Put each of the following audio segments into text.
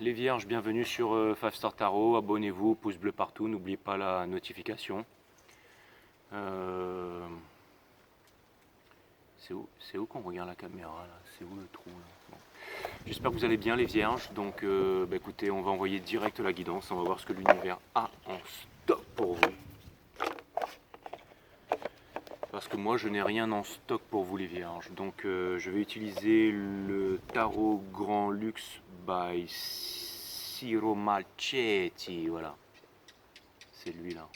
les vierges, bienvenue sur 5 Star Tarot, abonnez-vous, pouce bleu partout, n'oubliez pas la notification. C'est où qu'on regarde la caméra là? C'est où le trou là? Bon. J'espère que vous allez bien les vierges, donc écoutez, on va envoyer direct la guidance, on va voir ce que l'univers a en stock pour vous. Parce que moi je n'ai rien en stock pour vous les vierges, donc je vais utiliser le tarot Grand Luxe by Ciro Malchetti, voilà, c'est lui là.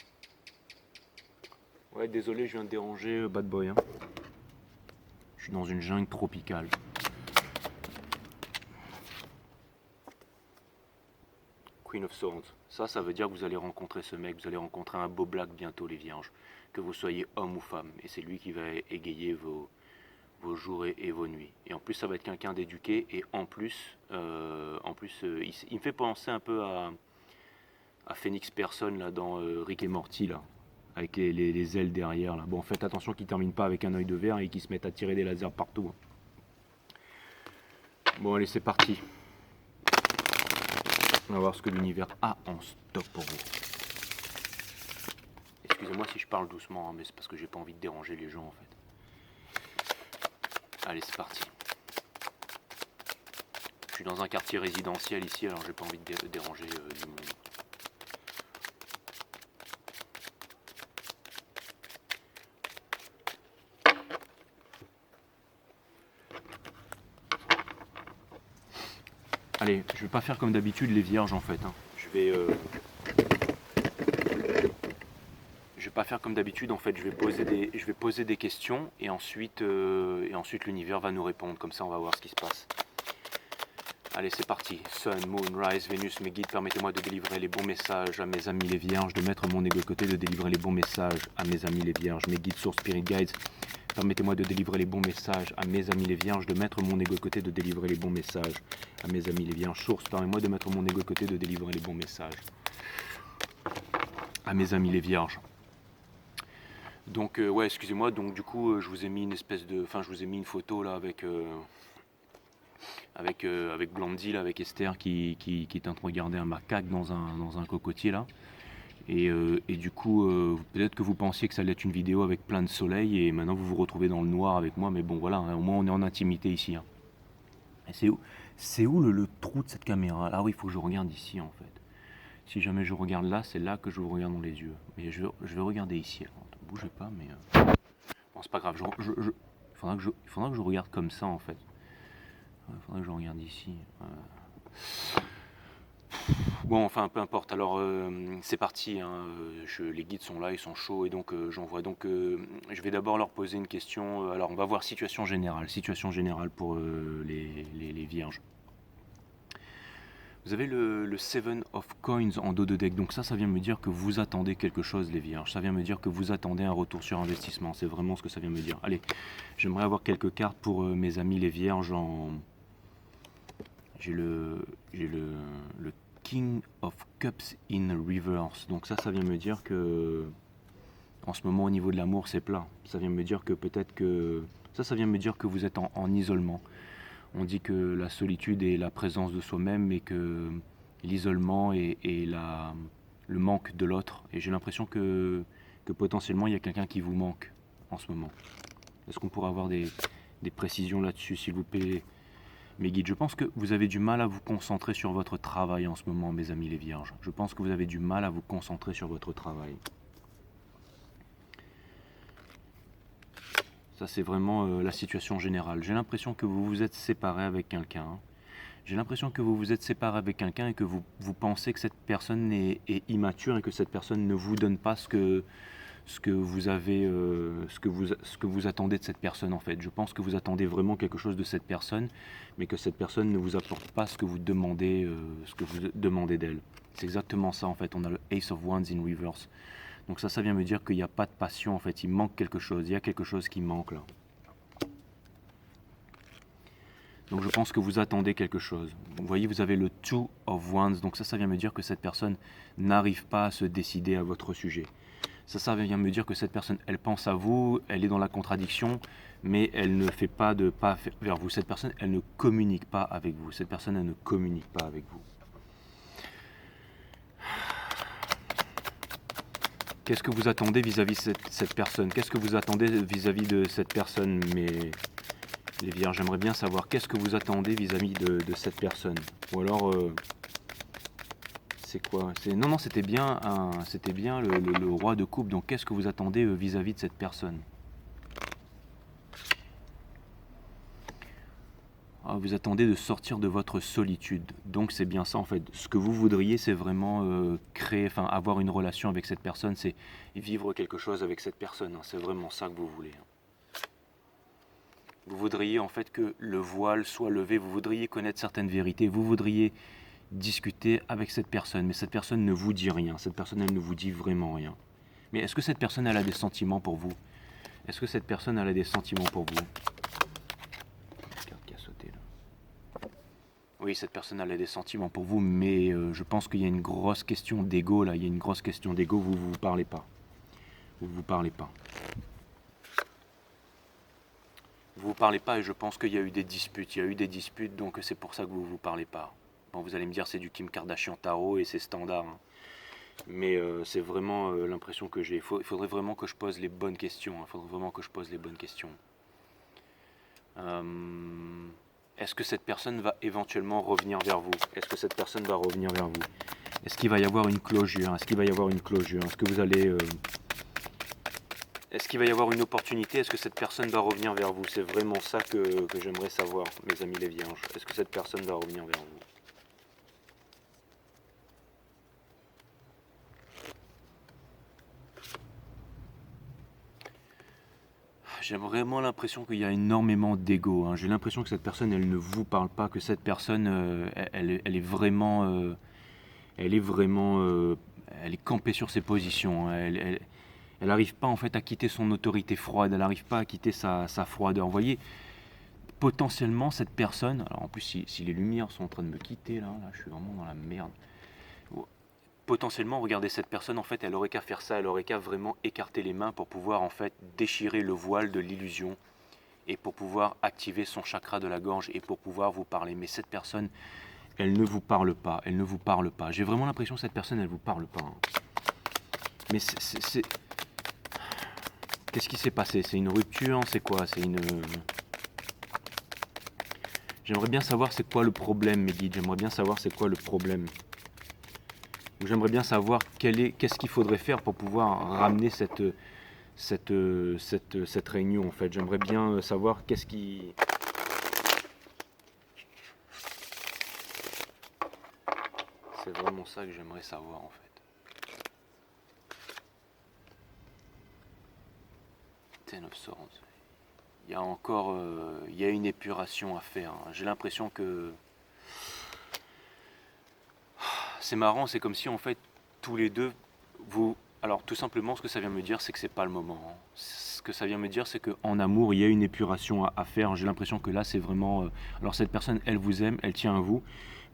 Ouais, désolé, je viens de déranger Bad Boy, hein. Je suis dans une jungle tropicale. Queen of Swords, ça veut dire que vous allez rencontrer ce mec, vous allez rencontrer un beau black bientôt les vierges, que vous soyez homme ou femme, et c'est lui qui va égayer vos jours et vos nuits. Et en plus, ça va être quelqu'un d'éduqué, et en plus, il me fait penser un peu à Phoenix Person là, dans Rick et Morty, là, avec les ailes derrière. Là. Bon, faites attention qu'il ne termine pas avec un œil de verre et qu'il se mette à tirer des lasers partout. Bon, allez, c'est parti. On va voir ce que l'univers a en stock pour vous. Excusez-moi si je parle doucement, hein, mais c'est parce que j'ai pas envie de déranger les gens en fait. Allez, c'est parti. Je suis dans un quartier résidentiel ici, alors j'ai pas envie de déranger du monde. Allez, je vais pas faire comme d'habitude les vierges en fait. Hein. Je vais pas faire comme d'habitude en fait. Je vais poser des questions et ensuite l'univers va nous répondre. Comme ça, on va voir ce qui se passe. Allez, c'est parti. Sun, Moon, Rise, Vénus, mes guides, permettez-moi de délivrer les bons messages à mes amis les vierges, de mettre mon ego de côté, de délivrer les bons messages à mes amis les vierges, mes guides, sources, spirit guides. Permettez-moi de délivrer les bons messages à mes amis les vierges, de mettre mon ego de côté, de délivrer les bons messages à mes amis les vierges. Source, permettez-moi de mettre mon ego de côté, de délivrer les bons messages à mes amis les vierges. Donc ouais, excusez-moi, donc du coup je vous ai mis une espèce de, enfin je vous ai mis une photo là avec Blondie, là, avec Esther qui est en train de regarder un macaque dans un cocotier là. Et du coup, peut-être que vous pensiez que ça allait être une vidéo avec plein de soleil et maintenant vous vous retrouvez dans le noir avec moi, mais bon voilà, hein, au moins on est en intimité ici. Hein. Et c'est où le trou de cette caméra? Ah oui, il faut que je regarde ici en fait. Si jamais je regarde là, c'est là que je vous regarde dans les yeux. Mais je vais regarder ici. Alors, ne bougez pas, mais bon, c'est pas grave. Il faudra que je regarde comme ça en fait. Il faudra que je regarde ici. Bon, enfin, peu importe. Alors, c'est parti. Hein. Les guides sont là, ils sont chauds et donc j'en vois. Donc, je vais d'abord leur poser une question. Alors, on va voir situation générale. Situation générale pour les vierges. Vous avez le Seven of Coins en dos de deck. Donc ça vient me dire que vous attendez quelque chose, les vierges. Ça vient me dire que vous attendez un retour sur investissement. C'est vraiment ce que ça vient me dire. Allez, j'aimerais avoir quelques cartes pour mes amis les vierges en... J'ai le King of Cups in Reverse. Donc ça vient me dire que en ce moment au niveau de l'amour c'est plat. Ça vient me dire que peut-être que... Ça vient me dire que vous êtes en isolement. On dit que la solitude est la présence de soi-même et que l'isolement est le manque de l'autre. Et j'ai l'impression que potentiellement il y a quelqu'un qui vous manque en ce moment. Est-ce qu'on pourrait avoir des précisions là-dessus s'il vous plaît? Mes guides, je pense que vous avez du mal à vous concentrer sur votre travail en ce moment, mes amis les vierges. Je pense que vous avez du mal à vous concentrer sur votre travail. Ça, c'est vraiment la situation générale. J'ai l'impression que vous vous êtes séparé avec quelqu'un. J'ai l'impression que vous vous êtes séparé avec quelqu'un et que vous pensez que cette personne est immature et que cette personne ne vous donne pas ce que vous avez, ce que vous attendez de cette personne en fait. Je pense que vous attendez vraiment quelque chose de cette personne, mais que cette personne ne vous apporte pas ce que vous demandez, d'elle. C'est exactement ça en fait. On a le Ace of Wands in reverse. Donc ça vient me dire qu'il n'y a pas de passion en fait. Il manque quelque chose. Il y a quelque chose qui manque là. Donc je pense que vous attendez quelque chose. Vous voyez, vous avez le Two of Wands. Donc ça vient me dire que cette personne n'arrive pas à se décider à votre sujet. Ça vient me dire que cette personne, elle pense à vous, elle est dans la contradiction, mais elle ne fait pas de pas vers vous. Cette personne, elle ne communique pas avec vous. Cette personne, elle ne communique pas avec vous. Qu'est-ce que vous attendez vis-à-vis de cette personne? Qu'est-ce que vous attendez vis-à-vis de cette personne, les vierges? J'aimerais bien savoir qu'est-ce que vous attendez vis-à-vis de cette personne. Ou alors, c'est quoi? Non, non, c'était bien le roi de coupe. Donc, qu'est-ce que vous attendez vis-à-vis de cette personne? Ah, vous attendez de sortir de votre solitude. Donc c'est bien ça en fait. Ce que vous voudriez, c'est vraiment créer, enfin avoir une relation avec cette personne, c'est vivre quelque chose avec cette personne, hein. C'est vraiment ça que vous voulez, hein. Vous voudriez en fait que le voile soit levé, vous voudriez connaître certaines vérités, vous voudriez discuter avec cette personne, mais cette personne ne vous dit rien, cette personne elle ne vous dit vraiment rien. Mais est-ce que cette personne elle a des sentiments pour vous? Est-ce que cette personne elle a des sentiments pour vous? Regarde qui a sauté là. Oui, cette personne elle a des sentiments pour vous, mais je pense qu'il y a une grosse question d'ego là, il y a une grosse question d'ego, vous parlez pas. Vous parlez pas. Vous parlez pas et je pense qu'il y a eu des disputes, donc c'est pour ça que vous parlez pas. Bon, vous allez me dire c'est du Kim Kardashian Tarot et c'est standard, hein. Mais c'est vraiment l'impression que j'ai. Il faudrait vraiment que je pose les bonnes questions, hein. Il faudrait vraiment que je pose les bonnes questions. Est-ce que cette personne va éventuellement revenir vers vous? Est-ce que cette personne va revenir vers vous? Est-ce qu'il va y avoir une closure? Est-ce qu'il va y avoir une closure? Est-ce que vous allez... Est-ce qu'il va y avoir une opportunité? Est-ce que cette personne va revenir vers vous? C'est vraiment ça que j'aimerais savoir, mes amis les vierges. Est-ce que cette personne va revenir vers vous? J'ai vraiment l'impression qu'il y a énormément d'ego, hein. J'ai l'impression que cette personne, elle ne vous parle pas, que cette personne, elle est vraiment... elle est campée sur ses positions, hein. Elle n'arrive pas en fait à quitter son autorité froide, elle n'arrive pas à quitter sa froideur. Vous voyez, potentiellement cette personne, alors en plus si les lumières sont en train de me quitter là, je suis vraiment dans la merde. Potentiellement, regardez, cette personne en fait, elle aurait qu'à faire ça, elle aurait qu'à vraiment écarter les mains pour pouvoir en fait déchirer le voile de l'illusion et pour pouvoir activer son chakra de la gorge et pour pouvoir vous parler. Mais cette personne, elle ne vous parle pas, elle ne vous parle pas. J'ai vraiment l'impression que cette personne, elle vous parle pas, hein. Mais qu'est-ce qui s'est passé? C'est une rupture? C'est quoi? J'aimerais bien savoir c'est quoi le problème, mes guides. J'aimerais bien savoir c'est quoi le problème. J'aimerais bien savoir qu'est-ce qu'il faudrait faire pour pouvoir ramener cette réunion, en fait. J'aimerais bien savoir qu'est-ce qui... C'est vraiment ça que j'aimerais savoir, en fait. Ten of Swords. Il y a encore... il y a une épuration à faire, hein. J'ai l'impression que... C'est marrant, c'est comme si, en fait, tous les deux, vous... Alors, tout simplement, ce que ça vient me dire, c'est que c'est pas le moment, hein. Ce que ça vient me dire, c'est qu'en amour, il y a une épuration à faire. J'ai l'impression que là, c'est vraiment... Alors, cette personne, elle vous aime, elle tient à vous.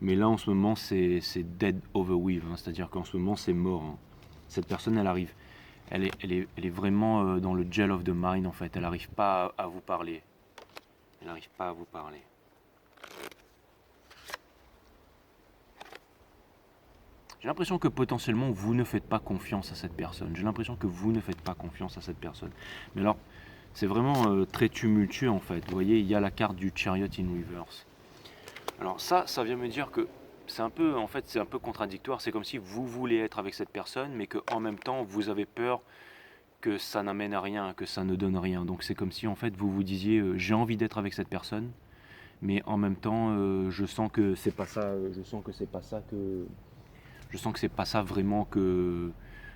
Mais là, en ce moment, c'est dead over with, hein. C'est-à-dire qu'en ce moment, c'est mort, hein. Cette personne, elle arrive. Elle est vraiment dans le gel of the mind, en fait. Elle n'arrive pas à vous parler. Elle n'arrive pas à vous parler. J'ai l'impression que potentiellement vous ne faites pas confiance à cette personne. J'ai l'impression que vous ne faites pas confiance à cette personne. Mais alors, c'est vraiment très tumultueux en fait. Vous voyez, il y a la carte du Chariot in Reverse. Alors ça vient me dire que c'est un peu, en fait, c'est un peu contradictoire. C'est comme si vous voulez être avec cette personne, mais qu'en même temps, vous avez peur que ça n'amène à rien, que ça ne donne rien. Donc c'est comme si en fait vous vous disiez j'ai envie d'être avec cette personne, mais en même temps je sens que c'est pas ça, je sens que c'est pas ça vraiment que...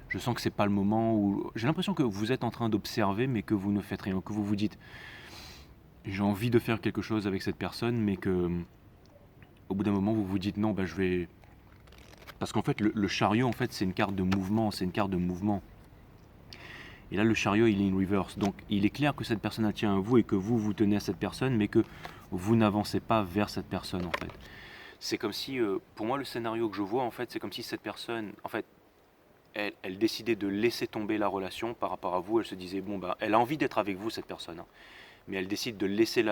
Je sens que c'est pas le moment où... J'ai l'impression que vous êtes en train d'observer, mais que vous ne faites rien. Que vous vous dites, j'ai envie de faire quelque chose avec cette personne, mais que... Au bout d'un moment, vous vous dites, non, je vais... Parce qu'en fait, le chariot, en fait, c'est une carte de mouvement. C'est une carte de mouvement. Et là, le chariot, il est in reverse. Donc, il est clair que cette personne, elle tient à vous et que vous tenez à cette personne, mais que vous n'avancez pas vers cette personne, en fait. C'est comme si, pour moi, le scénario que je vois, en fait, c'est comme si cette personne, en fait, elle décidait de laisser tomber la relation par rapport à vous. Elle se disait, bon, elle a envie d'être avec vous, cette personne, hein, mais elle décide de laisser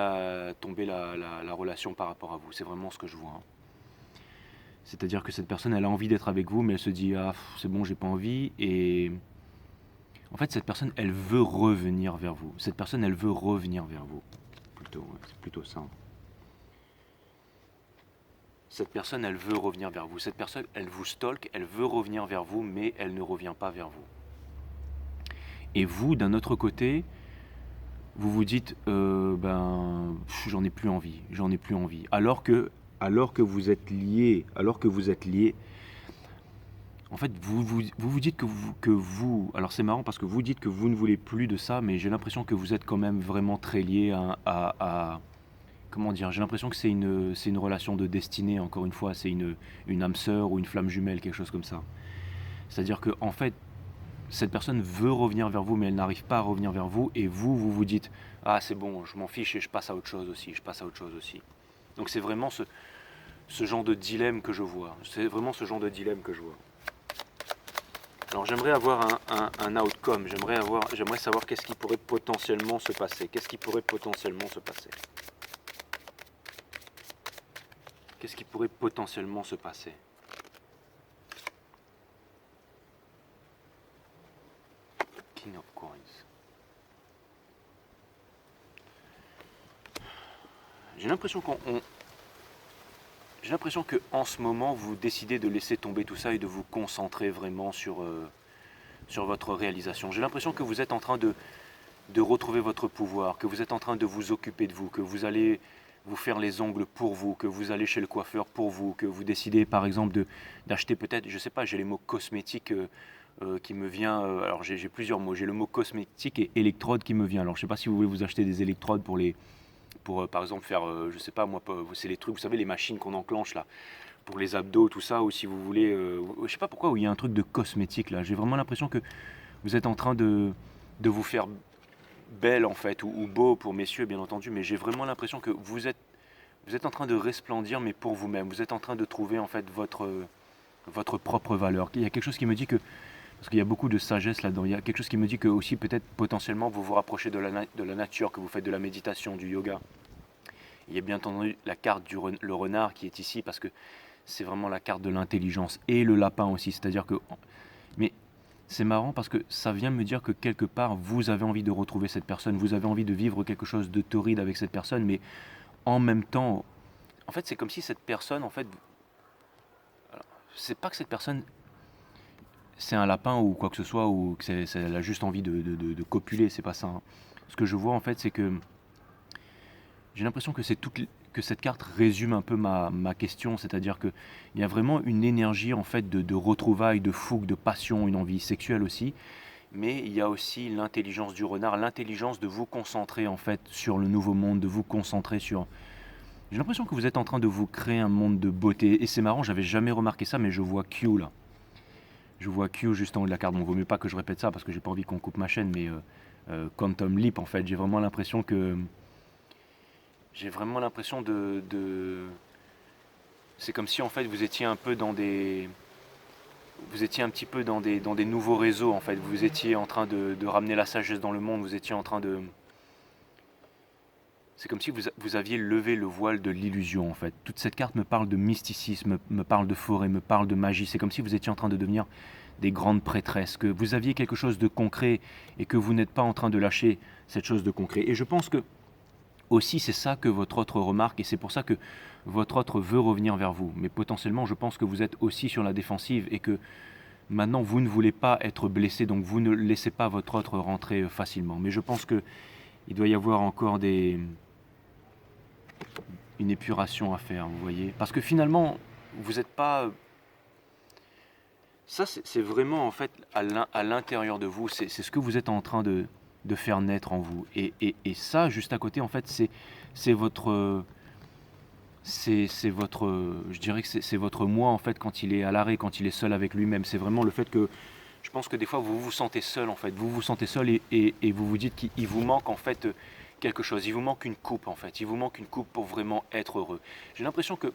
tomber la relation par rapport à vous. C'est vraiment ce que je vois, hein. C'est-à-dire que cette personne, elle a envie d'être avec vous, mais elle se dit, ah, c'est bon, j'ai pas envie. Et En fait, cette personne, elle veut revenir vers vous. Cette personne, elle veut revenir vers vous. Plutôt, ouais, c'est plutôt ça. Cette personne, elle veut revenir vers vous. Cette personne, elle vous stalk, elle veut revenir vers vous, mais elle ne revient pas vers vous. Et vous, d'un autre côté, vous vous dites, j'en ai plus envie, j'en ai plus envie. Alors que vous êtes liés, en fait, vous dites alors c'est marrant parce que vous dites que vous ne voulez plus de ça, mais j'ai l'impression que vous êtes quand même vraiment très liés comment dire, j'ai l'impression que c'est une relation de destinée, encore une fois, c'est une âme sœur ou une flamme jumelle, quelque chose comme ça. C'est-à-dire que, en fait, cette personne veut revenir vers vous, mais elle n'arrive pas à revenir vers vous, et vous vous dites, ah c'est bon, je m'en fiche et je passe à autre chose aussi, je passe à autre chose aussi. Donc c'est vraiment ce genre de dilemme que je vois. C'est vraiment ce genre de dilemme que je vois. Alors j'aimerais avoir un outcome, j'aimerais savoir qu'est-ce qui pourrait potentiellement se passer. Qu'est-ce qui pourrait potentiellement se passer? Qu'est-ce qui pourrait potentiellement se passer? King of Coins. J'ai l'impression j'ai l'impression que en ce moment vous décidez de laisser tomber tout ça et de vous concentrer vraiment sur votre réalisation. J'ai l'impression que vous êtes en train de retrouver votre pouvoir, que vous êtes en train de vous occuper de vous, que vous allez vous faire les ongles pour vous, que vous allez chez le coiffeur pour vous, que vous décidez par exemple d'acheter peut-être, je sais pas, j'ai les mots cosmétiques qui me vient, alors j'ai plusieurs mots, j'ai le mot cosmétique et électrode qui me vient. Alors je sais pas si vous voulez vous acheter des électrodes pour par exemple faire, je sais pas moi, c'est les trucs, vous savez les machines qu'on enclenche là, pour les abdos, tout ça, ou si vous voulez, je sais pas pourquoi, où il y a un truc de cosmétique là, j'ai vraiment l'impression que vous êtes en train de vous faire belle en fait, ou beau pour messieurs bien entendu, mais j'ai vraiment l'impression que vous êtes en train de resplendir, mais pour vous-même, vous êtes en train de trouver en fait votre propre valeur. Il y a quelque chose qui me dit que, parce qu'il y a beaucoup de sagesse là-dedans, il y a quelque chose qui me dit que aussi peut-être potentiellement vous vous rapprochez de la nature, que vous faites de la méditation, du yoga. Il y a bien entendu la carte le renard qui est ici, parce que c'est vraiment la carte de l'intelligence, et le lapin aussi, c'est-à-dire que... Mais c'est marrant parce que ça vient me dire que quelque part, vous avez envie de retrouver cette personne, vous avez envie de vivre quelque chose de torride avec cette personne, mais en même temps, en fait, c'est comme si cette personne, en fait, c'est pas que cette personne, c'est un lapin ou quoi que ce soit, ou que elle a juste envie de copuler, c'est pas ça, hein. Ce que je vois, en fait, c'est que j'ai l'impression que que cette carte résume un peu ma question, c'est-à-dire qu'il y a vraiment une énergie, en fait, de retrouvailles, de fougue, de passion, une envie sexuelle aussi, mais il y a aussi l'intelligence du renard, l'intelligence de vous concentrer, en fait, sur le nouveau monde, de vous concentrer sur... J'ai l'impression que vous êtes en train de vous créer un monde de beauté. Et c'est marrant, j'avais jamais remarqué ça, mais je vois Q là. Je vois Q juste en haut de la carte. Bon, vaut mieux pas que je répète ça parce que j'ai pas envie qu'on coupe ma chaîne, mais Quantum Leap, en fait, j'ai vraiment l'impression que. J'ai vraiment l'impression C'est comme si en fait vous étiez un peu dans des. Vous étiez un petit peu dans des nouveaux réseaux en fait. Vous étiez en train de ramener la sagesse dans le monde. Vous étiez en train de. C'est comme si vous aviez levé le voile de l'illusion en fait. Toute cette carte me parle de mysticisme, me parle de forêt, me parle de magie. C'est comme si vous étiez en train de devenir des grandes prêtresses, que vous aviez quelque chose de concret et que vous n'êtes pas en train de lâcher cette chose de concret. Et je pense que aussi c'est ça que votre autre remarque et c'est pour ça que votre autre veut revenir vers vous. Mais potentiellement je pense que vous êtes aussi sur la défensive et que maintenant vous ne voulez pas être blessé, donc vous ne laissez pas votre autre rentrer facilement. Mais je pense que il doit y avoir encore une épuration à faire, vous voyez. Parce que finalement, vous n'êtes pas... Ça, c'est vraiment en fait à l'intérieur de vous, c'est ce que vous êtes en train de faire naître en vous. Et ça, juste à côté, en fait, c'est votre... C'est votre... Je dirais que c'est votre moi, en fait, quand il est à l'arrêt, quand il est seul avec lui-même. C'est vraiment le fait que... Je pense que des fois, vous vous sentez seul, en fait. Vous vous sentez seul et vous vous dites qu'il vous manque, en fait, quelque chose. Il vous manque une coupe, en fait. Il vous manque une coupe pour vraiment être heureux. J'ai l'impression que,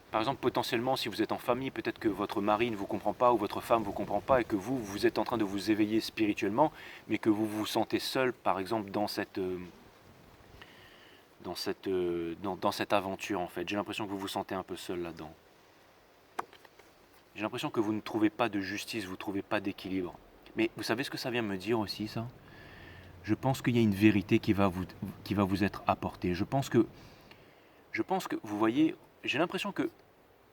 par exemple, potentiellement, si vous êtes en famille, peut-être que votre mari ne vous comprend pas ou votre femme ne vous comprend pas et que vous êtes en train de vous éveiller spirituellement, mais que vous vous sentez seul, par exemple, dans cette aventure, en fait. J'ai l'impression que vous vous sentez un peu seul là-dedans. J'ai l'impression que vous ne trouvez pas de justice, vous ne trouvez pas d'équilibre. Mais vous savez ce que ça vient me dire aussi, ça? Je pense qu'il y a une vérité qui va vous être apportée. Je pense que, vous voyez, j'ai l'impression que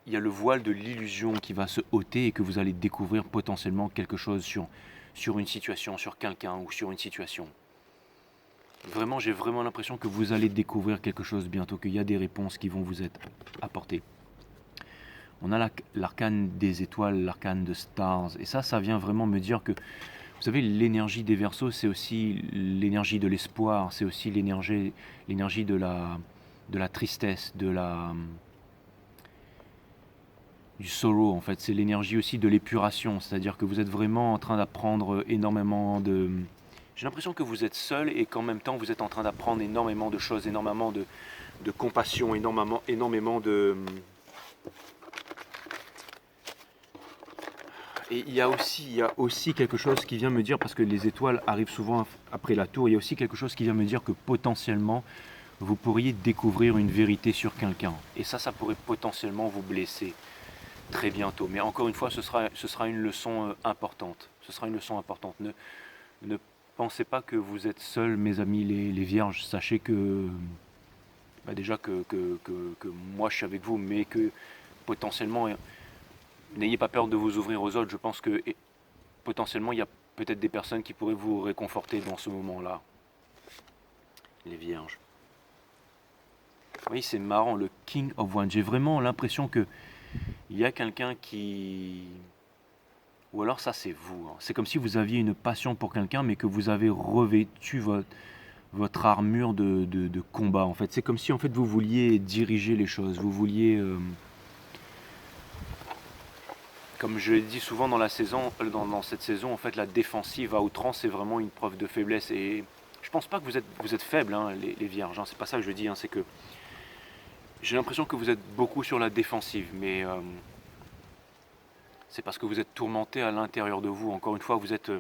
il y a le voile de l'illusion qui va se ôter et que vous allez découvrir potentiellement quelque chose sur une situation, sur quelqu'un ou sur une situation. Vraiment, j'ai vraiment l'impression que vous allez découvrir quelque chose bientôt, qu'il y a des réponses qui vont vous être apportées. On a l'arcane des étoiles, l'arcane de stars, et ça vient vraiment me dire que, vous savez, l'énergie des Verseaux, c'est aussi l'énergie de l'espoir, c'est aussi l'énergie de la tristesse, du sorrow en fait, c'est l'énergie aussi de l'épuration, c'est-à-dire que vous êtes vraiment en train d'apprendre énormément de... J'ai l'impression que vous êtes seul et qu'en même temps vous êtes en train d'apprendre énormément de choses, énormément de compassion, énormément de... Et il y a aussi quelque chose qui vient me dire, parce que les étoiles arrivent souvent après la tour, il y a aussi quelque chose qui vient me dire que potentiellement vous pourriez découvrir une vérité sur quelqu'un. Et ça pourrait potentiellement vous blesser très bientôt. Mais encore une fois, ce sera une leçon importante. Ce sera une leçon importante. Ne pensez pas que vous êtes seuls, mes amis les vierges. Sachez que, déjà que moi je suis avec vous, mais que potentiellement, n'ayez pas peur de vous ouvrir aux autres. Je pense que potentiellement, il y a peut-être des personnes qui pourraient vous réconforter dans ce moment-là. Les vierges. Oui, c'est marrant, le King of Wands. J'ai vraiment l'impression que il y a quelqu'un qui... Ou alors ça c'est vous. Hein. C'est comme si vous aviez une passion pour quelqu'un, mais que vous avez revêtu votre armure de combat. En fait, c'est comme si en fait vous vouliez diriger les choses. Vous vouliez... comme je l'ai dit souvent dans la saison, dans cette saison, en fait, la défensive à outrance, c'est vraiment une preuve de faiblesse. Et je pense pas que vous êtes faibles, hein, les vierges. Hein. C'est pas ça que je dis. Hein. C'est que j'ai l'impression que vous êtes beaucoup sur la défensive, mais c'est parce que vous êtes tourmenté à l'intérieur de vous. Encore une fois, vous êtes...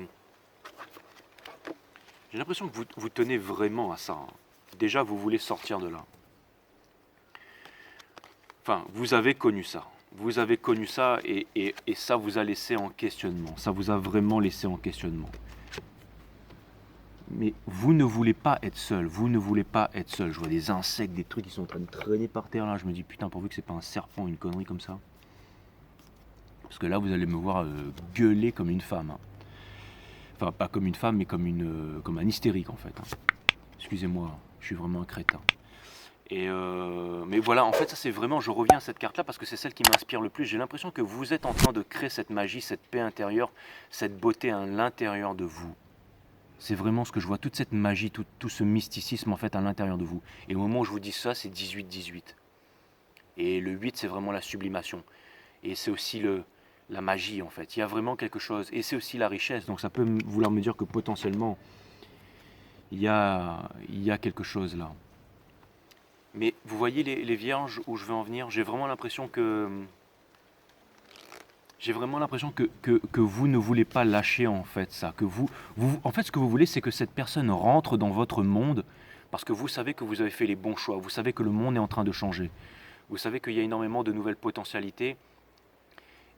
j'ai l'impression que vous tenez vraiment à ça. Hein. Déjà, vous voulez sortir de là. Enfin, vous avez connu ça. Vous avez connu ça et ça vous a laissé en questionnement. Ça vous a vraiment laissé en questionnement. Mais vous ne voulez pas être seul. Vous ne voulez pas être seul. Je vois des insectes, des trucs qui sont en train de traîner par terre là. Je me dis putain, pourvu que c'est pas un serpent, une connerie comme ça. Parce que là, vous allez me voir gueuler comme une femme. Hein. Enfin, pas comme une femme, mais comme un hystérique en fait. Hein. Excusez-moi, je suis vraiment un crétin. Mais voilà, en fait, ça c'est vraiment, je reviens à cette carte-là parce que c'est celle qui m'inspire le plus. J'ai l'impression que vous êtes en train de créer cette magie, cette paix intérieure, cette beauté à l'intérieur de vous. C'est vraiment ce que je vois, toute cette magie, tout ce mysticisme en fait à l'intérieur de vous. Et au moment où je vous dis ça, c'est 18-18. Et le 8, c'est vraiment la sublimation. Et c'est aussi la magie en fait. Il y a vraiment quelque chose. Et c'est aussi la richesse. Donc ça peut vouloir me dire que potentiellement, il y a quelque chose là. Mais vous voyez les vierges où je veux en venir, j'ai vraiment l'impression que vous ne voulez pas lâcher en fait ça, que en fait ce que vous voulez c'est que cette personne rentre dans votre monde parce que vous savez que vous avez fait les bons choix, vous savez que le monde est en train de changer. Vous savez qu'il y a énormément de nouvelles potentialités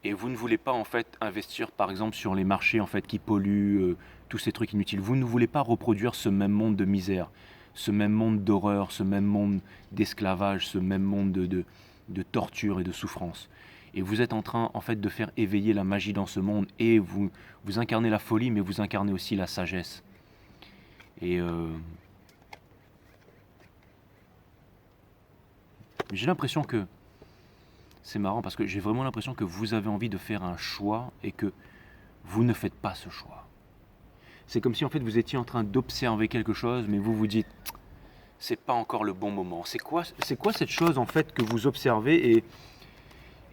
et vous ne voulez pas en fait investir par exemple sur les marchés en fait qui polluent tous ces trucs inutiles. Vous ne voulez pas reproduire ce même monde de misère, ce même monde d'horreur, ce même monde d'esclavage, ce même monde de torture et de souffrance. Et vous êtes en train en fait de faire éveiller la magie dans ce monde et vous incarnez la folie mais vous incarnez aussi la sagesse. Et j'ai l'impression que c'est marrant parce que j'ai vraiment l'impression que vous avez envie de faire un choix et que vous ne faites pas ce choix. C'est comme si en fait vous étiez en train d'observer quelque chose, mais vous vous dites c'est pas encore le bon moment. C'est quoi cette chose en fait que vous observez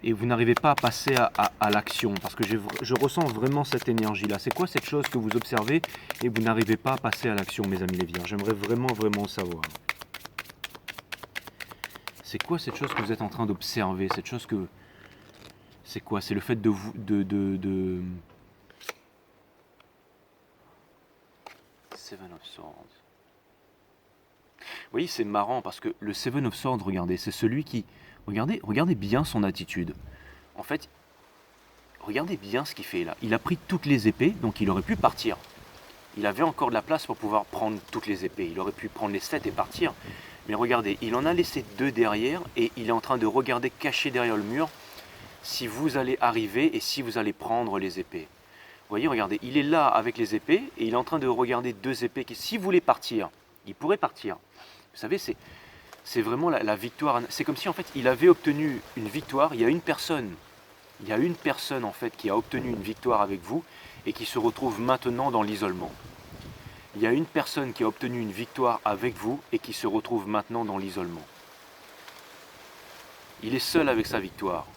et vous n'arrivez pas à passer à l'action parce que je ressens vraiment cette énergie là. C'est quoi cette chose que vous observez et vous n'arrivez pas à passer à l'action, mes amis les vierges? J'aimerais vraiment savoir. C'est quoi cette chose que vous êtes en train d'observer? Cette chose que... C'est quoi? C'est le fait de vous... Seven of Swords. Oui, c'est marrant parce que le Seven of Swords, regardez, c'est celui qui... Regardez bien son attitude. En fait, regardez bien ce qu'il fait là. Il a pris toutes les épées, donc il aurait pu partir. Il avait encore de la place pour pouvoir prendre toutes les épées. Il aurait pu prendre les 7 et partir. Mais regardez, il en a laissé 2 derrière et il est en train de regarder caché derrière le mur si vous allez arriver et si vous allez prendre les épées. Vous voyez, regardez, il est là avec les épées et il est en train de regarder 2 épées qui, si vous voulez partir, il pourrait partir. Vous savez, c'est vraiment la victoire. C'est comme si en fait il avait obtenu une victoire. Il y a une personne en fait qui a obtenu une victoire avec vous et qui se retrouve maintenant dans l'isolement. Il y a une personne qui a obtenu une victoire avec vous et qui se retrouve maintenant dans l'isolement. Il est seul avec sa victoire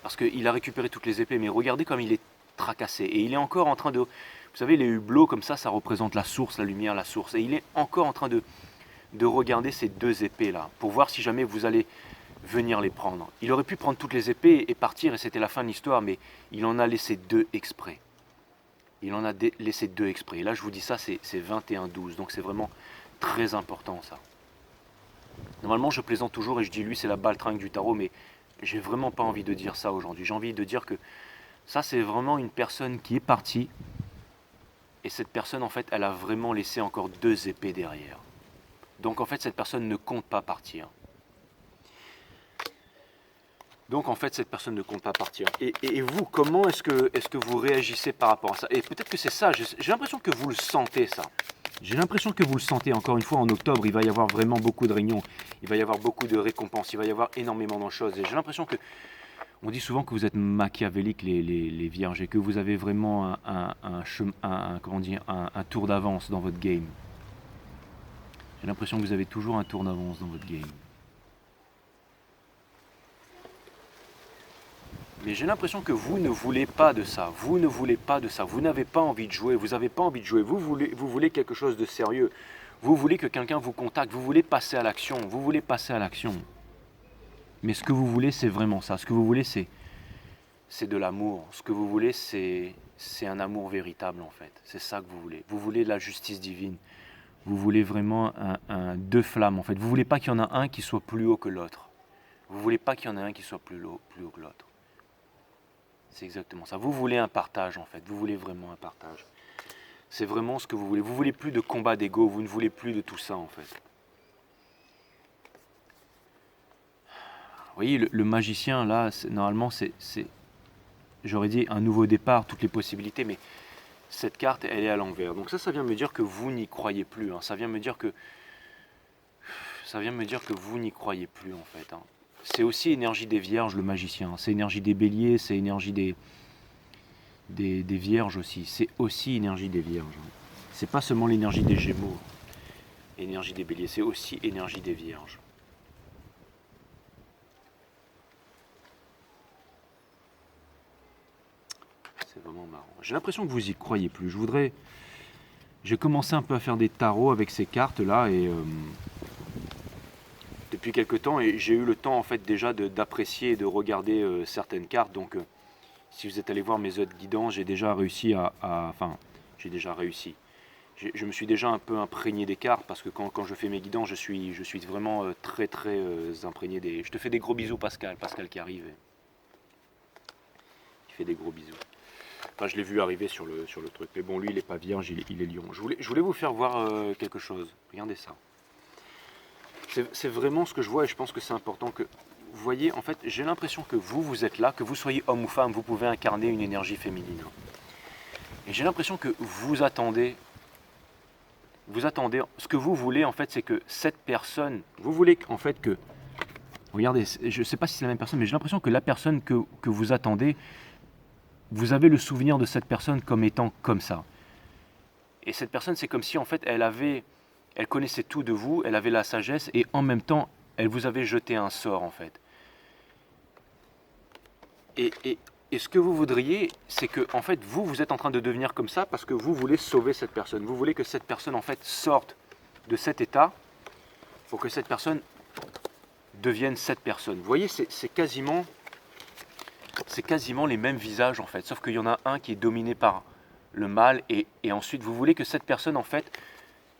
parce qu'il a récupéré toutes les épées, mais regardez comme il est tracassé et il est encore en train de... Vous savez, les hublots comme ça représente la source, la lumière, la source, et il est encore en train de regarder ces 2 épées là pour voir si jamais vous allez venir les prendre. Il aurait pu prendre toutes les épées et partir et c'était la fin de l'histoire, mais il en a laissé 2 exprès. Il en a laissé 2 exprès. Et là je vous dis ça, c'est 21-12, donc c'est vraiment très important ça. Normalement je plaisante toujours et je dis lui c'est la baltringue du tarot, mais j'ai vraiment pas envie de dire ça aujourd'hui. J'ai envie de dire que ça c'est vraiment une personne qui est partie et cette personne en fait elle a vraiment laissé encore 2 épées derrière. Donc en fait cette personne ne compte pas partir. Donc en fait, cette personne ne compte pas partir. Et vous, comment est-ce que vous réagissez par rapport à ça? Et peut-être que c'est ça, j'ai l'impression que vous le sentez ça. J'ai l'impression que vous le sentez. Encore une fois, en octobre, il va y avoir vraiment beaucoup de réunions. Il va y avoir beaucoup de récompenses. Il va y avoir énormément de choses. Et j'ai l'impression que... On dit souvent que vous êtes machiavéliques, les vierges, et que vous avez vraiment un tour d'avance dans votre game. J'ai l'impression que vous avez toujours un tour d'avance dans votre game. Mais j'ai l'impression que vous ne voulez pas de ça, vous ne voulez pas de ça, vous n'avez pas envie de jouer, vous n'avez pas envie de jouer, vous voulez quelque chose de sérieux, vous voulez que quelqu'un vous contacte, vous voulez passer à l'action, vous voulez passer à l'action. Mais ce que vous voulez, c'est vraiment ça, ce que vous voulez, c'est de l'amour, ce que vous voulez, c'est un amour véritable en fait, c'est ça que vous voulez la justice divine, vous voulez vraiment 2 flammes en fait, vous voulez pas qu'il y en a un qui soit plus haut que l'autre, vous voulez pas qu'il y en ait un qui soit plus haut que l'autre. C'est exactement ça. Vous voulez un partage en fait. Vous voulez vraiment un partage. C'est vraiment ce que vous voulez. Vous voulez plus de combat d'ego. Vous ne voulez plus de tout ça en fait. Vous voyez, le magicien là, normalement c'est, j'aurais dit un nouveau départ, toutes les possibilités, mais cette carte elle est à l'envers. Donc ça vient me dire que vous n'y croyez plus. Hein. Ça vient me dire que vous n'y croyez plus en fait. Hein. C'est aussi énergie des vierges, le magicien. C'est énergie des béliers, c'est énergie des vierges aussi. C'est aussi énergie des vierges. C'est pas seulement l'énergie des gémeaux, énergie des béliers, c'est aussi énergie des vierges. C'est vraiment marrant. J'ai l'impression que vous y croyez plus. J'ai commencé un peu à faire des tarots avec ces cartes là et... depuis quelques temps et j'ai eu le temps en fait déjà d'apprécier et de regarder certaines cartes. Donc si vous êtes allé voir mes autres guidants, j'ai déjà réussi je me suis déjà un peu imprégné des cartes parce que quand je fais mes guidants, je suis vraiment très imprégné des... Je te fais des gros bisous Pascal qui arrive. Il fait des gros bisous. Enfin, je l'ai vu arriver sur le truc. Mais bon, lui, il n'est pas vierge, il est lion. Je voulais vous faire voir quelque chose. Regardez ça. C'est vraiment ce que je vois et je pense que c'est important que... Vous voyez, en fait, j'ai l'impression que vous êtes là, que vous soyez homme ou femme, vous pouvez incarner une énergie féminine. Et j'ai l'impression que vous attendez, ce que vous voulez, en fait, c'est que cette personne, vous voulez en fait que... Regardez, je ne sais pas si c'est la même personne, mais j'ai l'impression que la personne que vous attendez, vous avez le souvenir de cette personne comme étant comme ça. Et cette personne, c'est comme si, en fait, elle connaissait tout de vous, elle avait la sagesse, et en même temps, elle vous avait jeté un sort, en fait. Et ce que vous voudriez, c'est que, en fait, vous êtes en train de devenir comme ça parce que vous voulez sauver cette personne. Vous voulez que cette personne, en fait, sorte de cet état pour que cette personne devienne cette personne. Vous voyez, c'est quasiment les mêmes visages, en fait, sauf qu'il y en a un qui est dominé par le mal, et ensuite, vous voulez que cette personne, en fait,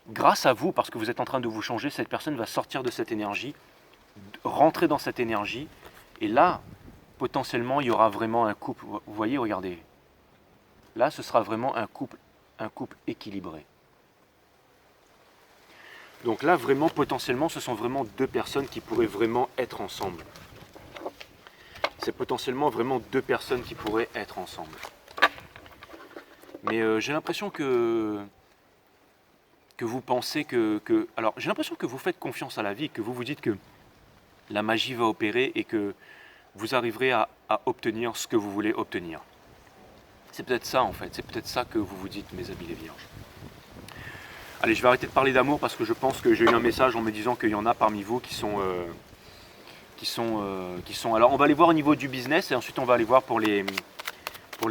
grâce à vous, parce que vous êtes en train de vous changer, cette personne va sortir de cette énergie, rentrer dans cette énergie, et là, potentiellement il y aura vraiment un couple. Vous voyez, regardez. Là, ce sera vraiment un couple équilibré. Donc là, vraiment, potentiellement, ce sont vraiment deux personnes qui pourraient vraiment être ensemble. C'est potentiellement vraiment deux personnes qui pourraient être ensemble. Mais j'ai l'impression que vous pensez alors, j'ai l'impression que vous faites confiance à la vie, que vous vous dites que la magie va opérer et que vous arriverez à obtenir ce que vous voulez obtenir. C'est peut-être ça, en fait. C'est peut-être ça que vous vous dites, mes amis les vierges. Allez, je vais arrêter de parler d'amour parce que je pense que j'ai eu un message en me disant qu'il y en a parmi vous qui sont... Alors, on va aller voir au niveau du business et ensuite on va aller voir pour les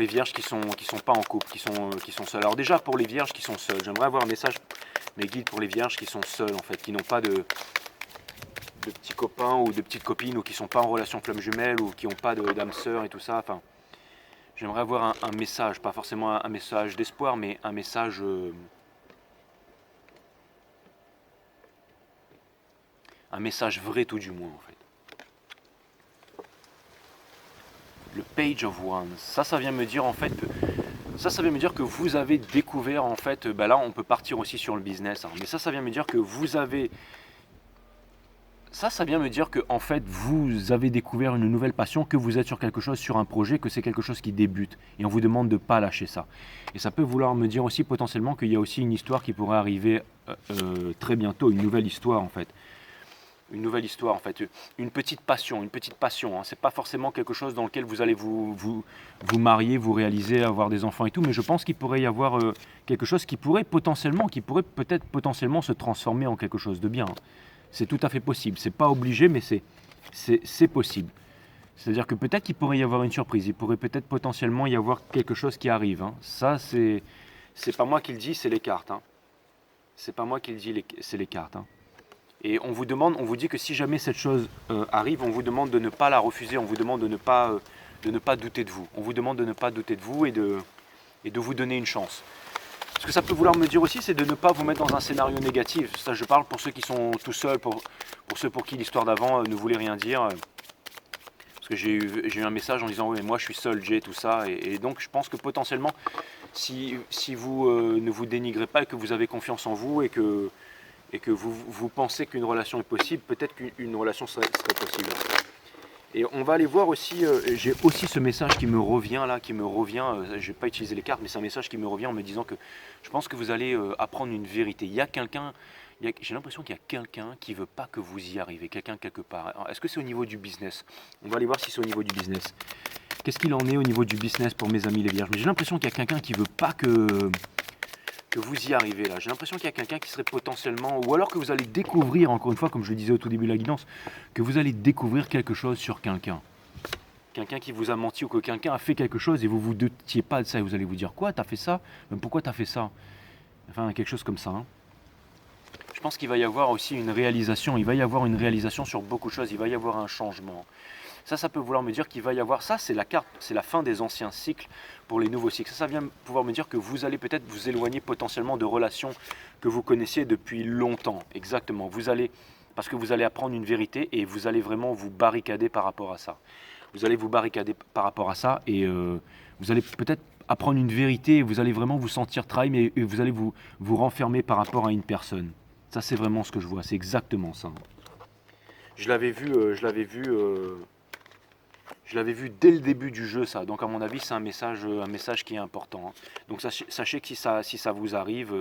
vierges qui sont pas en couple, qui sont seules. Alors déjà, pour les vierges qui sont seules, j'aimerais avoir un message, mes guides, pour les vierges qui sont seules, en fait, qui n'ont pas de petits copains ou de petites copines, ou qui sont pas en relation flamme jumelle, ou qui n'ont pas d'âme sœur et tout ça. Enfin, j'aimerais avoir un message, pas forcément un message d'espoir, mais un message... un message vrai tout du moins, en fait. Le Page of Wands, ça vient me dire en fait, ça vient me dire que vous avez découvert en fait, là on peut partir aussi sur le business, hein, mais ça vient me dire que vous avez, ça vient me dire que en fait vous avez découvert une nouvelle passion, que vous êtes sur quelque chose, sur un projet, que c'est quelque chose qui débute, et on vous demande de ne pas lâcher ça. Et ça peut vouloir me dire aussi potentiellement qu'il y a aussi une histoire qui pourrait arriver très bientôt, une nouvelle histoire en fait. Une nouvelle histoire en fait, une petite passion, hein. C'est pas forcément quelque chose dans lequel vous allez vous marier, vous réaliser, avoir des enfants et tout, mais je pense qu'il pourrait y avoir quelque chose qui pourrait peut-être potentiellement se transformer en quelque chose de bien. C'est tout à fait possible, c'est pas obligé, mais c'est possible. C'est-à-dire que peut-être qu'il pourrait y avoir une surprise, il pourrait peut-être potentiellement y avoir quelque chose qui arrive, hein. Ça c'est pas moi qui le dis, c'est les cartes, hein. C'est pas moi qui le dis, c'est les cartes, hein. Et on vous dit que si jamais cette chose arrive, on vous demande de ne pas la refuser, on vous demande de ne pas douter de vous. On vous demande de ne pas douter de vous et de vous donner une chance. Ce que ça peut vouloir me dire aussi, c'est de ne pas vous mettre dans un scénario négatif. Ça, je parle pour ceux qui sont tout seuls, pour ceux pour qui l'histoire d'avant ne voulait rien dire. Parce que j'ai eu un message en disant « Oui, mais moi je suis seul, Jay, tout ça ». Et donc je pense que potentiellement, si vous ne vous dénigrez pas et que vous avez confiance en vous et que vous pensez qu'une relation est possible, peut-être qu'une relation serait possible. Et on va aller voir aussi, j'ai aussi ce message qui me revient là, je ne vais pas utiliser les cartes, mais c'est un message qui me revient en me disant que je pense que vous allez apprendre une vérité. Il y a quelqu'un, j'ai l'impression qu'il y a quelqu'un qui ne veut pas que vous y arrivez, quelqu'un quelque part. Est-ce que c'est au niveau du business? On va aller voir si c'est au niveau du business. Qu'est-ce qu'il en est au niveau du business pour mes amis les vierges? Mais j'ai l'impression qu'il y a quelqu'un qui ne veut pas que vous y arrivez là. J'ai l'impression qu'il y a quelqu'un qui serait potentiellement, ou alors que vous allez découvrir, encore une fois, comme je le disais au tout début de la guidance, que vous allez découvrir quelque chose sur quelqu'un. Quelqu'un qui vous a menti ou que quelqu'un a fait quelque chose et vous vous doutiez pas de ça et vous allez vous dire quoi, t'as fait ça? Mais pourquoi t'as fait ça? Enfin, quelque chose comme ça, hein. Je pense qu'il va y avoir aussi une réalisation, sur beaucoup de choses, il va y avoir un changement. Ça peut vouloir me dire qu'il va y avoir, ça c'est la carte, c'est la fin des anciens cycles pour les nouveaux cycles. Ça vient pouvoir me dire que vous allez peut-être vous éloigner potentiellement de relations que vous connaissiez depuis longtemps. Exactement, parce que vous allez apprendre une vérité et vous allez vraiment vous barricader par rapport à ça. Vous allez vous barricader par rapport à ça et vous allez peut-être apprendre une vérité et vous allez vraiment vous sentir trahi, mais vous allez vous renfermer par rapport à une personne. Ça c'est vraiment ce que je vois, c'est exactement ça. Je l'avais vu dès le début du jeu, ça. Donc à mon avis, c'est un message qui est important, hein. Donc sachez que si ça vous arrive,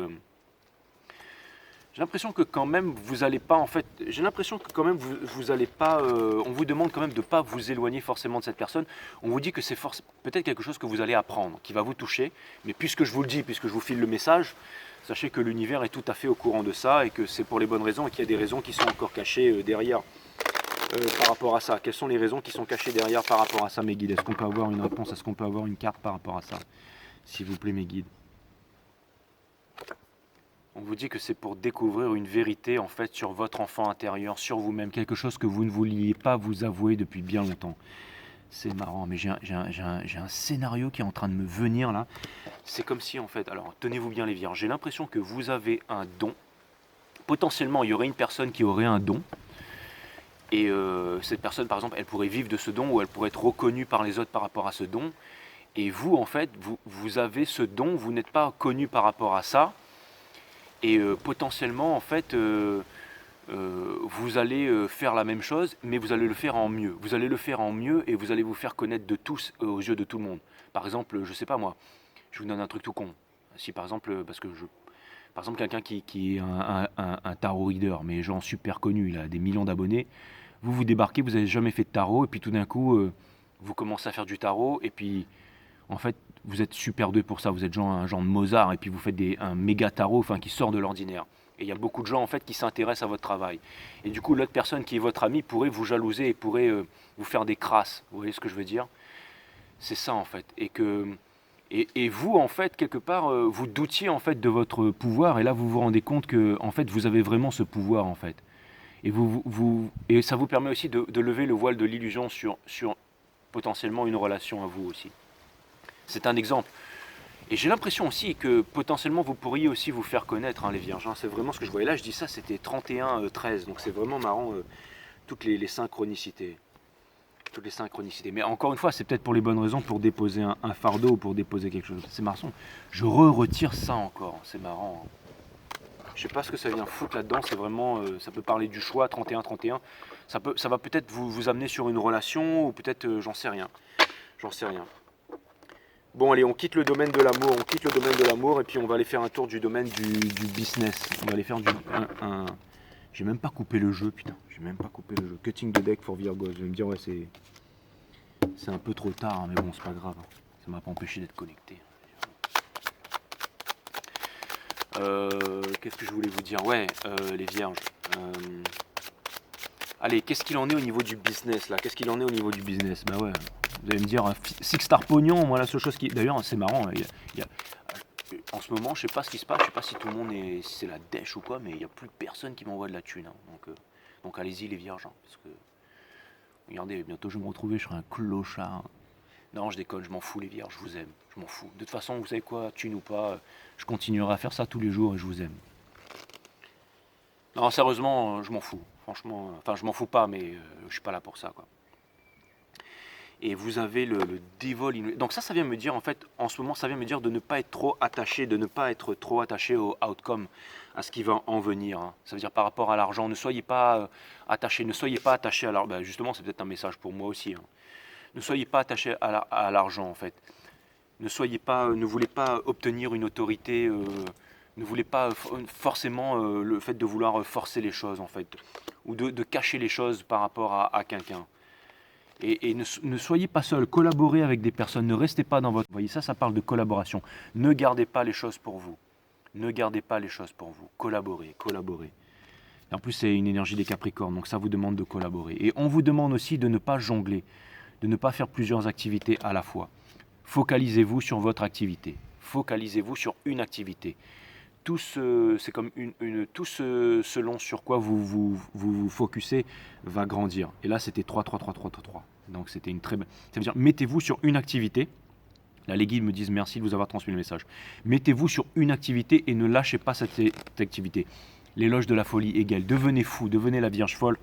j'ai l'impression que quand même vous n'allez pas, en fait, j'ai l'impression que quand même vous allez pas, on vous demande quand même de ne pas vous éloigner forcément de cette personne. On vous dit que c'est peut-être quelque chose que vous allez apprendre, qui va vous toucher. Mais puisque je vous le dis, puisque je vous file le message, sachez que l'univers est tout à fait au courant de ça et que c'est pour les bonnes raisons et qu'il y a des raisons qui sont encore cachées derrière. Par rapport à ça, quelles sont les raisons qui sont cachées derrière par rapport à ça, mes guides? Est-ce qu'on peut avoir une réponse? Est-ce qu'on peut avoir une carte par rapport à ça, s'il vous plaît, mes guides? On vous dit que c'est pour découvrir une vérité en fait sur votre enfant intérieur, sur vous-même, quelque chose que vous ne vouliez pas vous avouer depuis bien longtemps. C'est marrant, mais j'ai un scénario qui est en train de me venir là. C'est comme si en fait, alors tenez-vous bien les vierges, j'ai l'impression que vous avez un don. Potentiellement, il y aurait une personne qui aurait un don. Et cette personne, par exemple, elle pourrait vivre de ce don ou elle pourrait être reconnue par les autres par rapport à ce don. Et vous, en fait, vous avez ce don, vous n'êtes pas connu par rapport à ça. Et potentiellement, en fait, vous allez faire la même chose, mais vous allez le faire en mieux. Vous allez le faire en mieux et vous allez vous faire connaître de tous aux yeux de tout le monde. Par exemple, je sais pas moi, je vous donne un truc tout con. Si par exemple, par exemple quelqu'un qui est un tarot reader, mais genre super connu, il a des millions d'abonnés, vous débarquez, vous n'avez jamais fait de tarot, et puis tout d'un coup, vous commencez à faire du tarot, et puis en fait, vous êtes super doué pour ça, vous êtes genre un genre de Mozart, et puis vous faites un méga tarot, enfin qui sort de l'ordinaire. Et il y a beaucoup de gens en fait qui s'intéressent à votre travail. Et du coup, l'autre personne qui est votre ami pourrait vous jalouser et pourrait vous faire des crasses. Vous voyez ce que je veux dire? C'est ça en fait. Et vous en fait quelque part vous doutiez en fait de votre pouvoir et là vous vous rendez compte que en fait vous avez vraiment ce pouvoir en fait. Et ça vous permet aussi de lever le voile de l'illusion sur potentiellement une relation à vous aussi. C'est un exemple. Et j'ai l'impression aussi que potentiellement vous pourriez aussi vous faire connaître, hein, les vierges. Hein. C'est vraiment ce que je voyais là. Je dis ça, c'était 31-13. Donc c'est vraiment marrant, toutes les synchronicités. Toutes les synchronicités. Mais encore une fois, c'est peut-être pour les bonnes raisons, pour déposer un fardeau ou pour déposer quelque chose. C'est marrant. Je retire ça encore. C'est marrant. Hein. Je sais pas ce que ça vient foutre là-dedans. C'est vraiment, ça peut parler du choix 31-31. Ça va peut-être vous amener sur une relation ou peut-être, j'en sais rien. J'en sais rien. Bon allez, on quitte le domaine de l'amour, et puis on va aller faire un tour du domaine du business. On va aller faire J'ai même pas coupé le jeu, putain. J'ai même pas coupé le jeu. Cutting the deck for Virgo. Je vais me dire, ouais, c'est un peu trop tard, hein, mais bon, c'est pas grave. Ça m'a pas empêché d'être connecté. Qu'est-ce que je voulais vous dire? Ouais, les vierges. Allez, qu'est-ce qu'il en est au niveau du business là? Qu'est-ce qu'il en est au niveau du business? Bah ouais. Vous allez me dire, Six Star Pognon, moi la seule chose qui. D'ailleurs, c'est marrant, en ce moment, je sais pas ce qui se passe, je sais pas si tout le monde est. Si c'est la dèche ou quoi, mais il n'y a plus personne qui m'envoie de la thune. Hein. Donc allez-y les vierges. Hein, parce que. Regardez, bientôt je vais me retrouver, je serai un clochard. Non, je déconne, je m'en fous les vierges, je vous aime. Je m'en fous. De toute façon, vous savez quoi, thune ou pas, je continuerai à faire ça tous les jours et je vous aime. Non, sérieusement, je m'en fous. Franchement, enfin, je m'en fous pas, mais je suis pas là pour ça, quoi. Et vous avez le Devil. Donc ça vient me dire, en fait, en ce moment, ça vient me dire de ne pas être trop attaché, au outcome, à ce qui va en venir. Hein. Ça veut dire par rapport à l'argent, ne soyez pas attaché, à l'argent. Ben justement, c'est peut-être un message pour moi aussi. Hein. Ne soyez pas attaché à l'argent, en fait. Ne voulez pas obtenir une autorité. Ne voulez pas forcément le fait de vouloir forcer les choses, en fait, ou de cacher les choses par rapport à quelqu'un. Et ne soyez pas seul, collaborez avec des personnes, ne restez pas dans votre... Vous voyez, ça parle de collaboration. Ne gardez pas les choses pour vous. Ne gardez pas les choses pour vous. Collaborez. Et en plus, c'est une énergie des Capricornes, donc ça vous demande de collaborer. Et on vous demande aussi de ne pas jongler, de ne pas faire plusieurs activités à la fois. Focalisez-vous sur votre activité. Focalisez-vous sur une activité. C'est comme tout selon sur quoi vous focussez va grandir. Et là, c'était 3. Donc, c'était une très belle. Ça veut dire, mettez-vous sur une activité. Là, les guides me disent merci de vous avoir transmis le message. Mettez-vous sur une activité et ne lâchez pas cette activité. L'éloge de la folie égale. Devenez fou, devenez la Vierge folle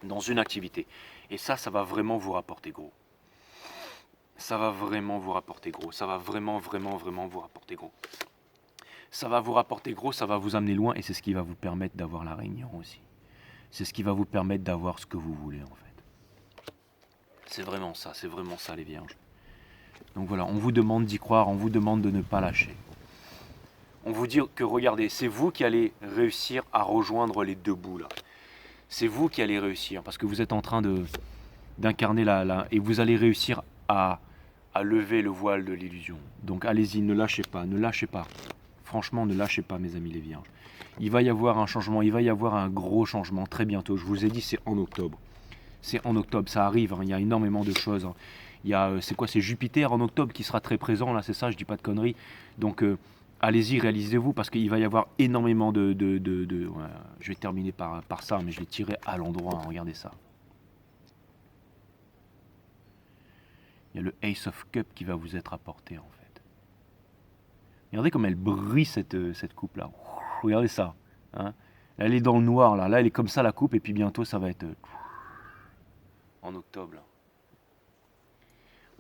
dans une activité. Et ça va vraiment vous rapporter gros. Ça va vraiment vous rapporter gros. Ça va vraiment vous rapporter gros. Ça va vous rapporter gros, ça va vous amener loin et c'est ce qui va vous permettre d'avoir la réunion aussi. C'est ce qui va vous permettre d'avoir ce que vous voulez en fait. C'est vraiment ça les vierges. Donc voilà, on vous demande d'y croire, on vous demande de ne pas lâcher. On vous dit que regardez, c'est vous qui allez réussir à rejoindre les deux bouts là. C'est vous qui allez réussir parce que vous êtes en train d'incarner et vous allez réussir à lever le voile de l'illusion. Donc allez-y, ne lâchez pas. Franchement, ne lâchez pas, mes amis les vierges. Il va y avoir un changement, il va y avoir un gros changement très bientôt. Je vous ai dit, c'est en octobre. C'est en octobre, ça arrive, hein. Il y a énormément de choses. Hein. Il y a, c'est Jupiter en octobre qui sera très présent, là, c'est ça, je dis pas de conneries. Donc, allez-y, réalisez-vous, parce qu'il va y avoir énormément ouais, je vais terminer par ça, mais je vais tirer à l'endroit, hein. Regardez ça. Il y a le Ace of Cup qui va vous être apporté, en fait. Regardez comme elle brille cette coupe là. Regardez ça. Hein. Elle est dans le noir là. Là elle est comme ça la coupe et puis bientôt ça va être. en octobre.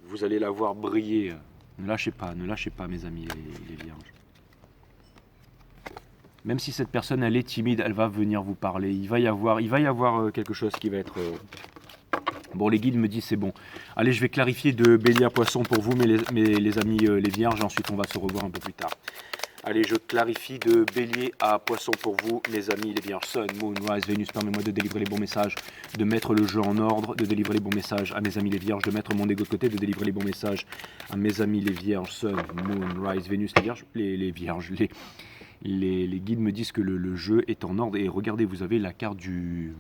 Vous allez la voir briller. Ne lâchez pas mes amis les vierges. Même si cette personne elle est timide, elle va venir vous parler. Il va y avoir quelque chose qui va être... Bon, les guides me disent c'est bon. Allez, je vais clarifier de bélier à poisson pour vous, les amis les vierges. Ensuite, on va se revoir un peu plus tard. Allez, je clarifie de bélier à poisson pour vous, mes amis les vierges. Sun, Moon, Rise, Vénus, permets-moi de délivrer les bons messages, de mettre le jeu en ordre, de délivrer les bons messages à mes amis les vierges, de mettre mon ego de côté, de délivrer les bons messages à mes amis les vierges. Sun, Moon, Rise, Vénus, les vierges, les vierges, les guides me disent que le jeu est en ordre. Et regardez, vous avez la carte du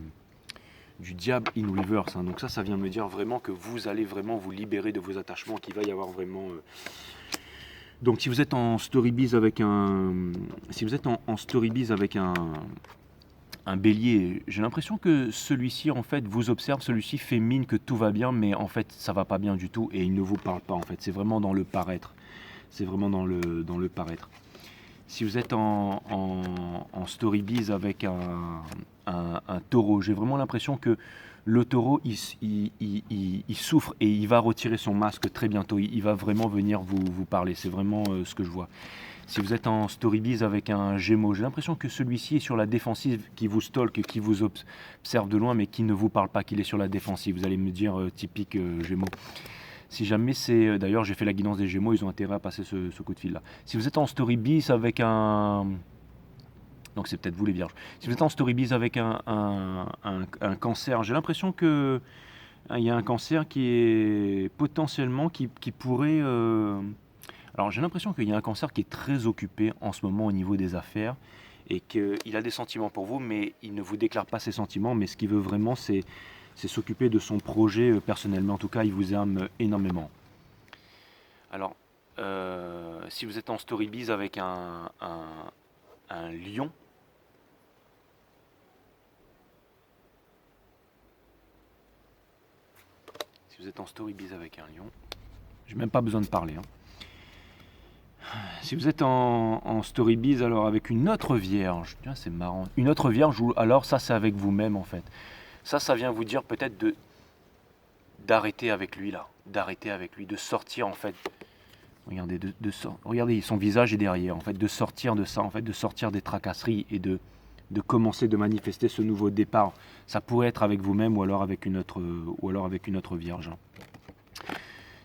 diable in reverse. Donc ça vient me dire vraiment que vous allez vraiment vous libérer de vos attachements, qu'il va y avoir vraiment... Donc si vous êtes en storybiz avec un bélier, j'ai l'impression que celui-ci en fait vous observe, celui-ci fait mine que tout va bien, mais en fait ça va pas bien du tout et il ne vous parle pas en fait. C'est vraiment dans le paraître. C'est vraiment dans le paraître. Si vous êtes en storybiz avec un taureau, j'ai vraiment l'impression que le taureau, il souffre et il va retirer son masque très bientôt. Il va vraiment venir vous parler. C'est vraiment ce que je vois. Si vous êtes en storybiz avec un gémeau, j'ai l'impression que celui-ci est sur la défensive, qui vous stalk, qui vous observe de loin, mais qui ne vous parle pas, qu'il est sur la défensive. Vous allez me dire, typique gémeaux. Si jamais c'est... D'ailleurs, j'ai fait la guidance des gémeaux, ils ont intérêt à passer ce coup de fil-là. Si vous êtes en storybiz avec un... Donc c'est peut-être vous les vierges. Si vous êtes en storybiz avec un cancer, j'ai l'impression que il y a un cancer qui est potentiellement, qui pourrait... Alors j'ai l'impression qu'il y a un cancer qui est très occupé en ce moment au niveau des affaires et qu'il a des sentiments pour vous, mais il ne vous déclare pas ses sentiments, mais ce qu'il veut vraiment, c'est s'occuper de son projet personnellement. En tout cas, il vous aime énormément. Alors, si vous êtes en storybiz avec un lion, si vous êtes en storybiz avec un lion, j'ai même pas besoin de parler. Si vous êtes en storybiz alors avec une autre vierge, tiens c'est marrant, une autre vierge, ou alors ça c'est avec vous-même en fait. Ça vient vous dire peut-être d'arrêter avec lui là, d'arrêter avec lui, de sortir en fait. Regardez, regardez son visage est derrière en fait, de sortir de ça en fait, de sortir des tracasseries et de commencer de manifester ce nouveau départ. Ça pourrait être avec vous-même ou alors avec une autre vierge.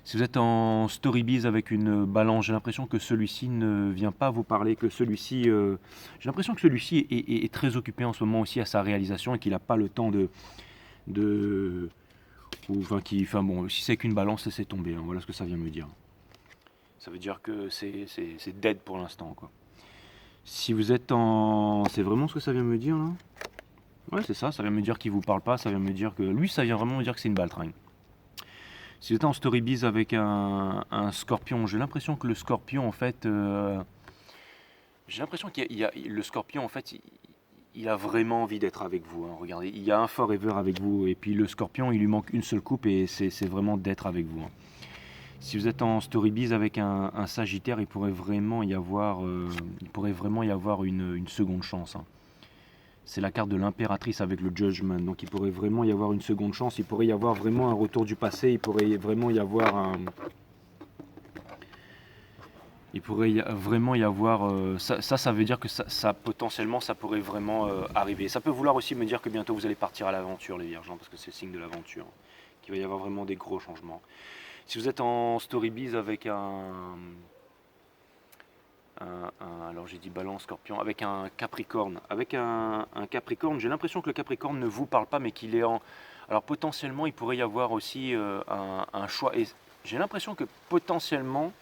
Si vous êtes en storybiz avec une balance, j'ai l'impression que celui-ci ne vient pas vous parler, que celui-ci... j'ai l'impression que celui-ci est très occupé en ce moment aussi à sa réalisation et qu'il n'a pas le temps enfin bon, si c'est qu'une balance, laissez tomber. Voilà ce que ça vient me dire. Ça veut dire que c'est dead pour l'instant, quoi. Si vous êtes en... C'est vraiment ce que ça vient me dire, là? Ouais, c'est ça vient me dire qu'il vous parle pas, ça vient me dire que... Lui, ça vient vraiment me dire que c'est une baltringue. Si vous êtes en storybiz avec un scorpion, j'ai l'impression que le scorpion, en fait... j'ai l'impression le scorpion, en fait, il a vraiment envie d'être avec vous. Regardez, il y a un forever avec vous. Et puis le scorpion, il lui manque une seule coupe et c'est vraiment d'être avec vous. Si vous êtes en storybiz avec un sagittaire, il pourrait vraiment y avoir, une seconde chance. C'est la carte de l'impératrice avec le judgment. Donc il pourrait vraiment y avoir une seconde chance. Il pourrait y avoir vraiment un retour du passé. Il pourrait vraiment y avoir ça veut dire que ça potentiellement, ça pourrait vraiment arriver. Ça peut vouloir aussi me dire que bientôt vous allez partir à l'aventure, les vierges, parce que c'est le signe de l'aventure. Qu'il va y avoir vraiment des gros changements. Si vous êtes en storybiz avec alors j'ai dit balance, scorpion, avec un capricorne. Avec un capricorne, j'ai l'impression que le capricorne ne vous parle pas, mais qu'il est en... Alors potentiellement, il pourrait y avoir aussi un choix. Et j'ai l'impression que potentiellement...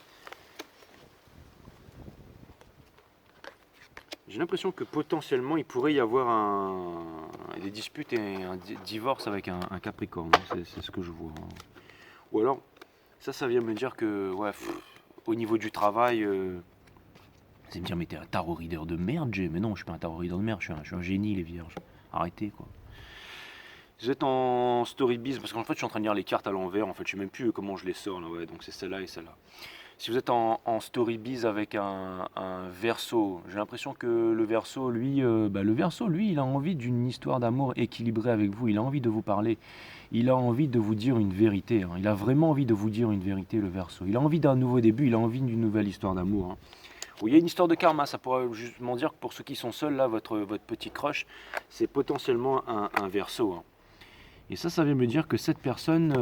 il pourrait y avoir des disputes et un divorce avec un capricorne. C'est ce que je vois. Ou alors, ça vient me dire que, ouais, au niveau du travail... C'est me dire, mais t'es un tarot reader de merde, Jay. Mais non, je suis pas un tarot reader de merde, je suis un génie, les vierges. Arrêtez, quoi. Vous êtes en storybiz, parce qu'en fait, je suis en train de lire les cartes à l'envers. En fait, je sais même plus comment je les sors, là, ouais. Donc, c'est celle-là et celle-là. Si vous êtes en story biz avec un Verseau, j'ai l'impression que le Verseau, lui, le Verseau, lui, il a envie d'une histoire d'amour équilibrée avec vous. Il a envie de vous parler. Il a envie de vous dire une vérité, hein. Il a vraiment envie de vous dire une vérité, le Verseau. Il a envie d'un nouveau début. Il a envie d'une nouvelle histoire d'amour, hein. Oui, il y a une histoire de karma. Ça pourrait justement dire que pour ceux qui sont seuls, là, votre petit crush, c'est potentiellement un Verseau, hein. Et ça vient me dire que cette personne,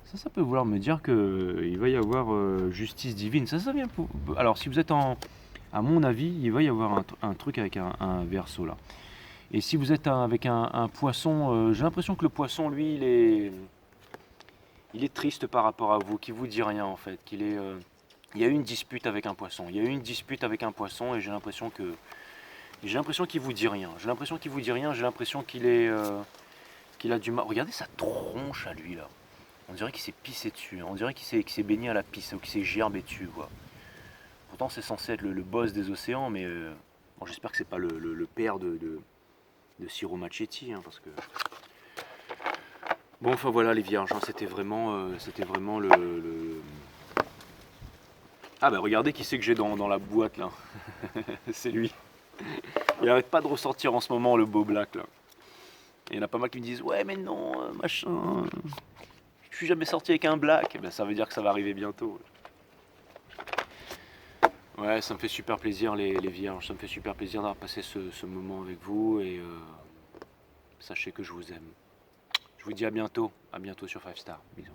ça peut vouloir me dire que il va y avoir justice divine. Ça vient alors, si vous êtes à mon avis, il va y avoir un truc avec un Verseau là. Et si vous êtes avec un poisson, j'ai l'impression que le poisson, lui, il est triste par rapport à vous, qu'il vous dit rien en fait, il y a eu une dispute avec un poisson. Il y a eu une dispute avec un poisson et j'ai l'impression qu'il vous dit rien. J'ai l'impression qu'il vous dit rien. J'ai l'impression qu'il a du mal. Regardez sa tronche à lui là. On dirait qu'il s'est pissé dessus. On dirait qu'il s'est baigné à la pisse ou qu'il s'est gerbé dessus quoi. Pourtant c'est censé être le boss des océans, mais bon, j'espère que c'est pas le père de Ciro Marchetti, hein, parce que. Bon, enfin voilà les vierges, hein, c'était vraiment Ah bah regardez qui c'est que j'ai dans la boîte là. C'est lui. Il arrête pas de ressortir en ce moment le beau black là. Et il y en a pas mal qui me disent ouais mais non, machin, je suis jamais sorti avec un black. Eh ben, ça veut dire que ça va arriver bientôt. Ouais, ça me fait super plaisir les vierges, ça me fait super plaisir d'avoir passé ce moment avec vous et sachez que je vous aime. Je vous dis à bientôt sur Five Star. Bisous.